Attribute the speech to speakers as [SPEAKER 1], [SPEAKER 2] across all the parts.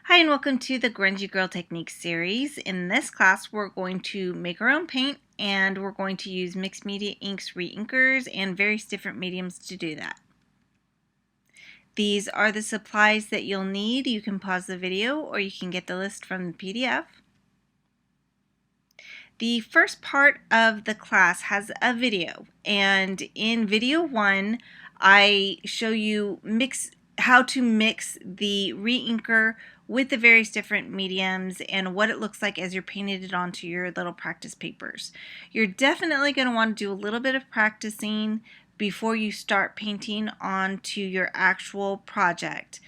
[SPEAKER 1] Hi and welcome to the Grungy Girl Technique series. In this class we're going to make our own paint and we're going to use mixed media inks, reinkers, and various different mediums to do that. These are the supplies that you'll need. You can pause the video or you can get the list from the PDF. The first part of the class has a video, and in video 1 I show you how to mix the reinker with the various different mediums and what it looks like as you're painting it onto your little practice papers. You're definitely going to want to do a little bit of practicing before you start painting onto your actual project.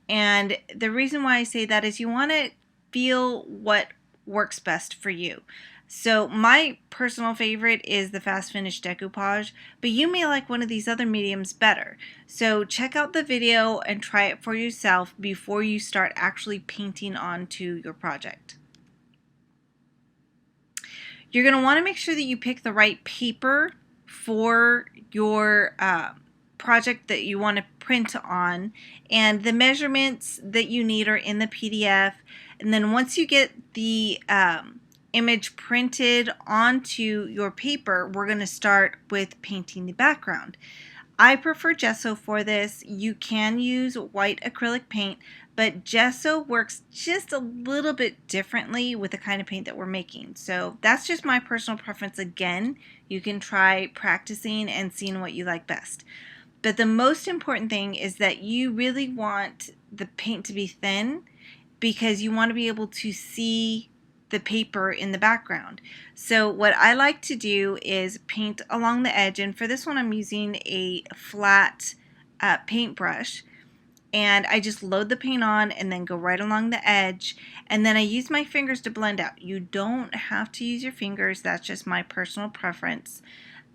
[SPEAKER 1] And the reason why I say that is you want to feel what works best for you. So my personal favorite is the fast finish decoupage, but you may like one of these other mediums better. So check out the video and try it for yourself before you start actually painting onto your project. You're going to want to make sure that you pick the right paper for your project that you want to print on, and the measurements that you need are in the PDF. And then once you get the image printed onto your paper, we're going to start with painting the background. I prefer gesso for this. You can use white acrylic paint, but gesso works just a little bit differently with the kind of paint that we're making. So that's just my personal preference. Again, you can try practicing and seeing what you like best. But the most important thing is that you really want the paint to be thin because you want to be able to see the paper in the background. So what I like to do is paint along the edge, and for this one I'm using a flat paintbrush, and I just load the paint on and then go right along the edge, and then I use my fingers to blend out. You don't have to use your fingers, that's just my personal preference.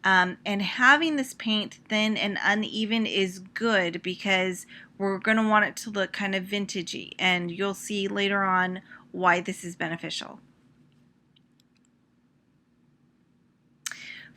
[SPEAKER 1] And having this paint thin and uneven is good because we're going to want it to look kind of vintagey, and you'll see later on why this is beneficial.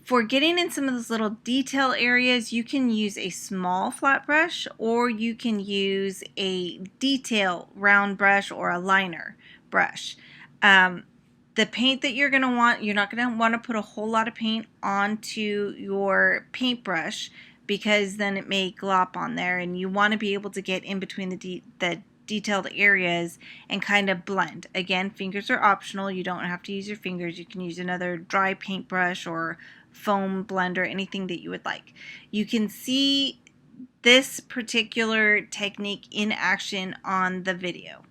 [SPEAKER 1] For getting in some of those little detail areas, you can use a small flat brush, or you can use a detail round brush or a liner brush. The paint that you're not going to want to put a whole lot of paint onto your paintbrush because then it may glop on there, and you want to be able to get in between the detailed areas and kind of blend. Again, fingers are optional. You don't have to use your fingers. You can use another dry paintbrush or foam blender, anything that you would like. You can see this particular technique in action on the video.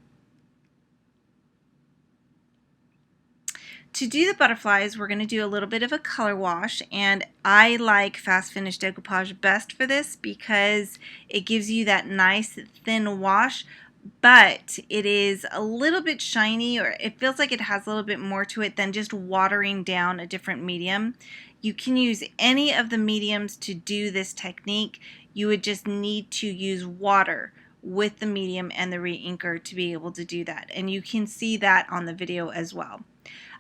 [SPEAKER 1] To do the butterflies, we're going to do a little bit of a color wash, and I like fast finish decoupage best for this because it gives you that nice thin wash, but it is a little bit shiny, or it feels like it has a little bit more to it than just watering down a different medium. You can use any of the mediums to do this technique. You would just need to use water with the medium and the reinker to be able to do that, and you can see that on the video as well.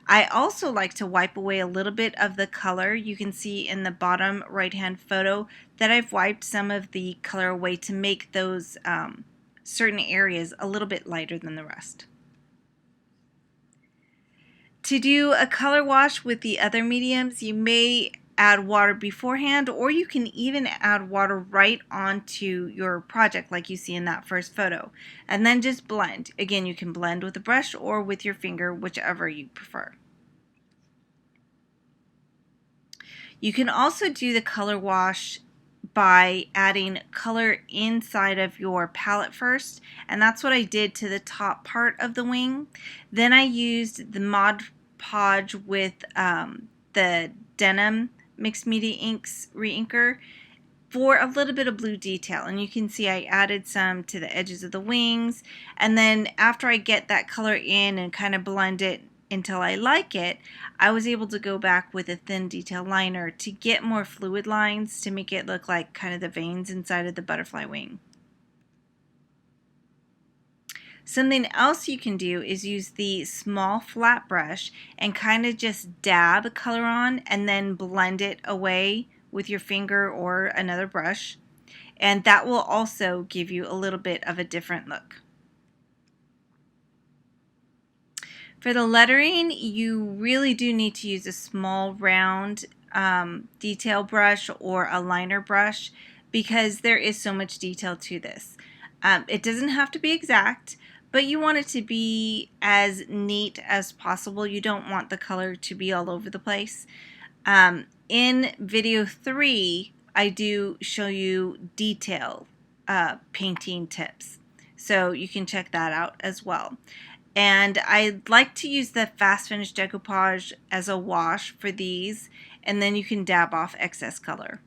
[SPEAKER 1] I also like to wipe away a little bit of the color. You can see in the bottom right hand photo that I've wiped some of the color away to make those certain areas a little bit lighter than the rest. To do a color wash with the other mediums, you may add water beforehand, or you can even add water right onto your project like you see in that first photo, and then just blend. Again, you can blend with a brush or with your finger, whichever you prefer. You can also do the color wash by adding color inside of your palette first, and that's what I did to the top part of the wing. Then I used the Mod Podge with the Denim Mixed Media Inks reinker for a little bit of blue detail, and you can see I added some to the edges of the wings, and then after I get that color in and kind of blend it until I like it, I was able to go back with a thin detail liner to get more fluid lines to make it look like kind of the veins inside of the butterfly wing. Something else you can do is use the small flat brush and kind of just dab color on and then blend it away with your finger or another brush, and that will also give you a little bit of a different look. For the lettering, you really do need to use a small round detail brush or a liner brush because there is so much detail to this. It doesn't have to be exact, but you want it to be as neat as possible. You don't want the color to be all over the place. In video 3, I do show you detail painting tips, so you can check that out as well. And I like to use the Fast Finish Decoupage as a wash for these, and then you can dab off excess color.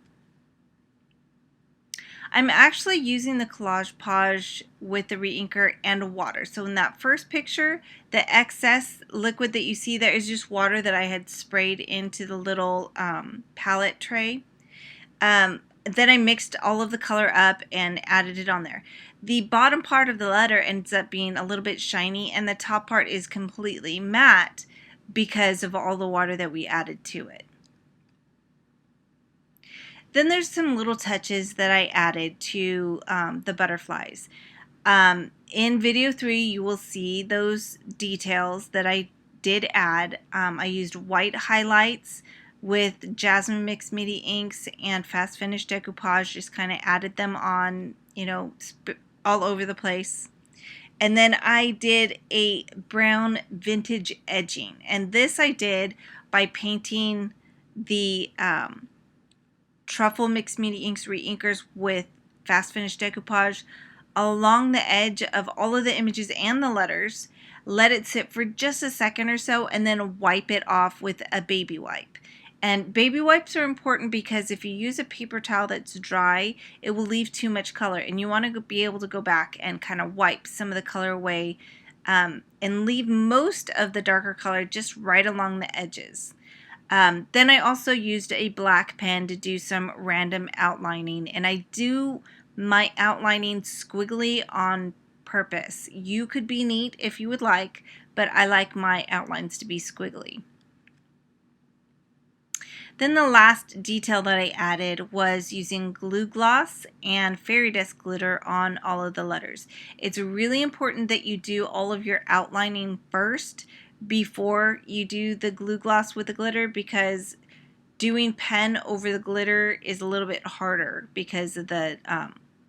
[SPEAKER 1] I'm actually using the Collage Page with the reinker and water. So in that first picture, the excess liquid that you see there is just water that I had sprayed into the little palette tray. Then I mixed all of the color up and added it on there. The bottom part of the letter ends up being a little bit shiny, and the top part is completely matte because of all the water that we added to it. Then there's some little touches that I added to the butterflies. In video 3, you will see those details that I did add. I used white highlights with Jasmine Mixed Media inks and Fast Finish Decoupage, just kind of added them on, you know, all over the place. And then I did a brown vintage edging, and this I did by painting the Truffle Mixed Media Inks reinkers with Fast Finish Decoupage along the edge of all of the images and the letters. Let it sit for just a second or so, and then wipe it off with a baby wipe. And baby wipes are important because if you use a paper towel that's dry, it will leave too much color, and you want to be able to go back and kind of wipe some of the color away and leave most of the darker color just right along the edges. Then I also used a black pen to do some random outlining, and I do my outlining squiggly on purpose. You could be neat if you would like, but I like my outlines to be squiggly. Then the last detail that I added was using glue gloss and fairy dust glitter on all of the letters. It's really important that you do all of your outlining first before you do the glue gloss with the glitter, because doing pen over the glitter is a little bit harder because of the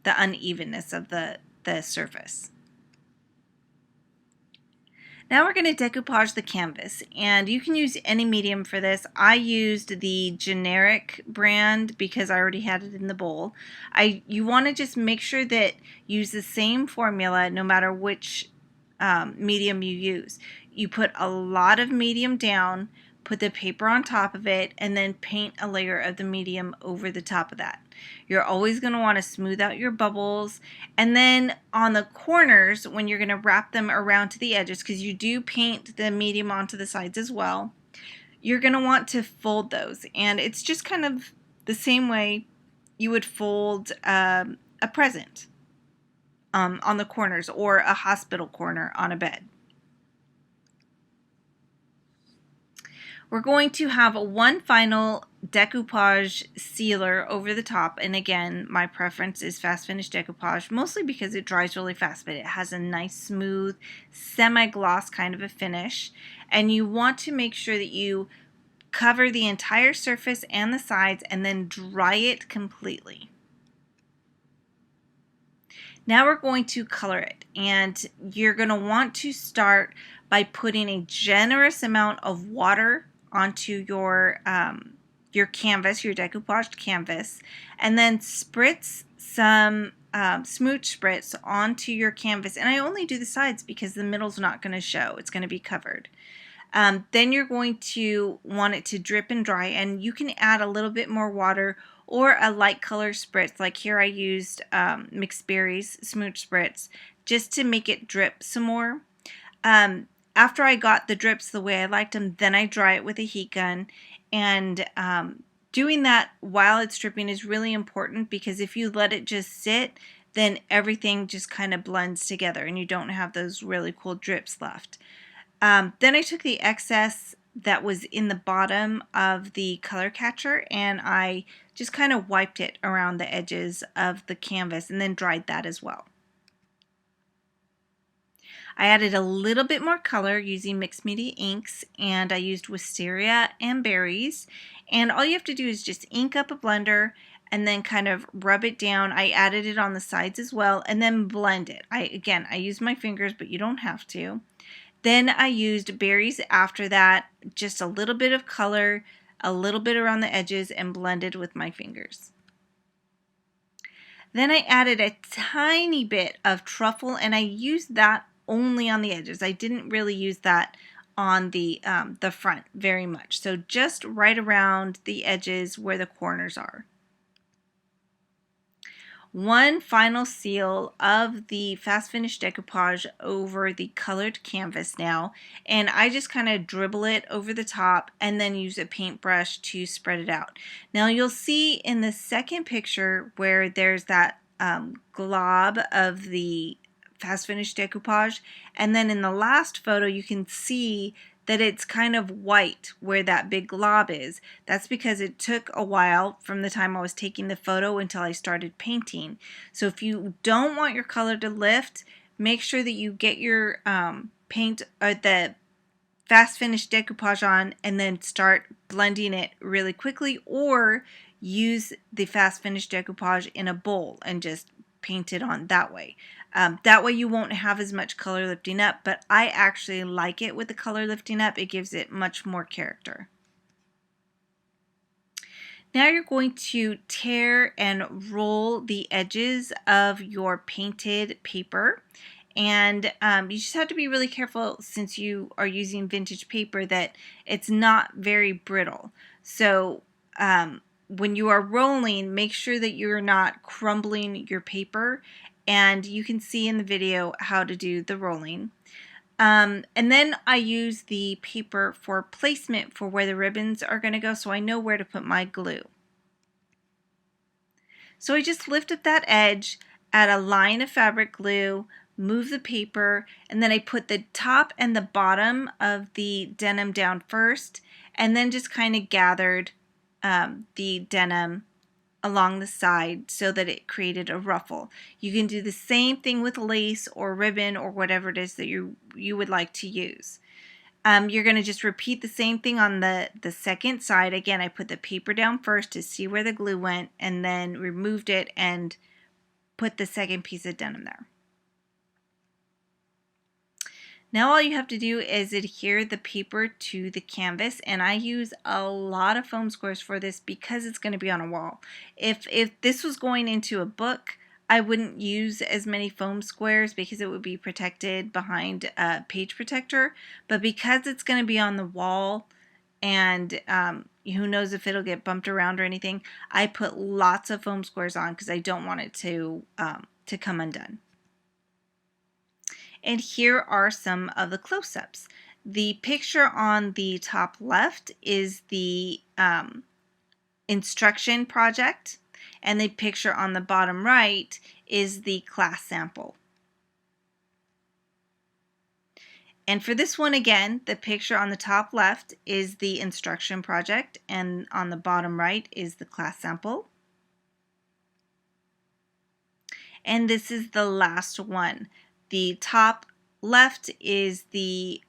[SPEAKER 1] unevenness of the surface. Now we're going to decoupage the canvas, and you can use any medium for this. I used the generic brand because I already had it in the bowl. You want to just make sure that you use the same formula no matter which medium you use. You put a lot of medium down, put the paper on top of it, and then paint a layer of the medium over the top of that. You're always going to want to smooth out your bubbles, and then on the corners, when you're going to wrap them around to the edges, because you do paint the medium onto the sides as well, you're going to want to fold those, and it's just kind of the same way you would fold a present on the corners, or a hospital corner on a bed. We're going to have one final decoupage sealer over the top, and again, my preference is Fast Finish Decoupage, mostly because it dries really fast, but it has a nice smooth semi-gloss kind of a finish, and you want to make sure that you cover the entire surface and the sides and then dry it completely. Now we're going to color it, and you're going to want to start by putting a generous amount of water onto your canvas, your decoupaged canvas, and then spritz some smooch spritz onto your canvas. And I only do the sides because the middle's not going to show. It's going to be covered. Then you're going to want it to drip and dry, and you can add a little bit more water or a light color spritz. Like here I used Mixed Berries Smooch Spritz just to make it drip some more. After I got the drips the way I liked them, then I dry it with a heat gun, and doing that while it's dripping is really important, because if you let it just sit, then everything just kind of blends together and you don't have those really cool drips left. Then I took the excess that was in the bottom of the color catcher, and I just kind of wiped it around the edges of the canvas and then dried that as well. I added a little bit more color using mixed media inks, and I used wisteria and berries. And all you have to do is just ink up a blender and then kind of rub it down. I added it on the sides as well, and then blend it. Again, I use my fingers, but you don't have to. Then I used berries after that, just a little bit of color, a little bit around the edges, and blended with my fingers. Then I added a tiny bit of truffle, and I used that only on the edges. I didn't really use that on the front very much. So just right around the edges where the corners are. One final seal of the fast finish decoupage over the colored canvas now, and I just kind of dribble it over the top and then use a paintbrush to spread it out. Now you'll see in the second picture where there's that glob of the fast finish decoupage, and then in the last photo you can see that it's kind of white where that big glob is. That's because it took a while from the time I was taking the photo until I started painting. So if you don't want your color to lift, make sure that you get your paint or the fast finish decoupage on and then start blending it really quickly, or use the fast finish decoupage in a bowl and just paint it on that way. That way you won't have as much color lifting up, but I actually like it with the color lifting up. It gives it much more character. Now you're going to tear and roll the edges of your painted paper. And you just have to be really careful, since you are using vintage paper, that it's not very brittle. So when you are rolling, make sure that you're not crumbling your paper, and you can see in the video how to do the rolling. And then I use the paper for placement for where the ribbons are going to go, so I know where to put my glue. So I just lift up that edge, add a line of fabric glue, move the paper, and then I put the top and the bottom of the denim down first, and then just kind of gathered the denim along the side so that it created a ruffle. You can do the same thing with lace or ribbon or whatever it is that you would like to use. You're going to just repeat the same thing on the second side. Again, I put the paper down first to see where the glue went, and then removed it and put the second piece of denim there. Now all you have to do is adhere the paper to the canvas, and I use a lot of foam squares for this because it's going to be on a wall. If this was going into a book, I wouldn't use as many foam squares because it would be protected behind a page protector, but because it's going to be on the wall, and who knows if it'll get bumped around or anything, I put lots of foam squares on because I don't want it to come undone. And here are some of the close-ups. The picture on the top left is the instruction project, and the picture on the bottom right is the class sample. And for this one, again, the picture on the top left is the instruction project, and on the bottom right is the class sample. And this is the last one. The top left is the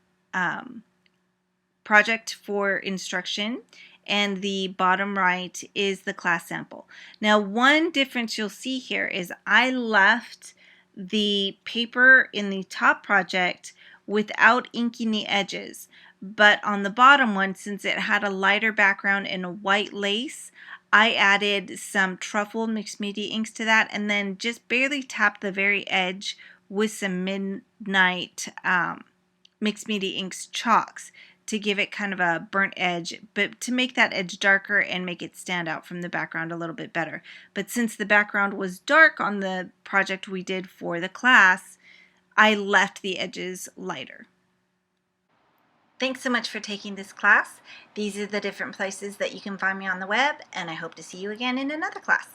[SPEAKER 1] project for instruction, and the bottom right is the class sample. Now, one difference you'll see here is I left the paper in the top project without inking the edges, but on the bottom one, since it had a lighter background and a white lace, I added some truffle mixed media inks to that, and then just barely tapped the very edge with some Midnight mixed media inks chalks to give it kind of a burnt edge, but to make that edge darker and make it stand out from the background a little bit better. But since the background was dark on the project we did for the class, I left the edges lighter. Thanks so much for taking this class. These are the different places that you can find me on the web, and I hope to see you again in another class.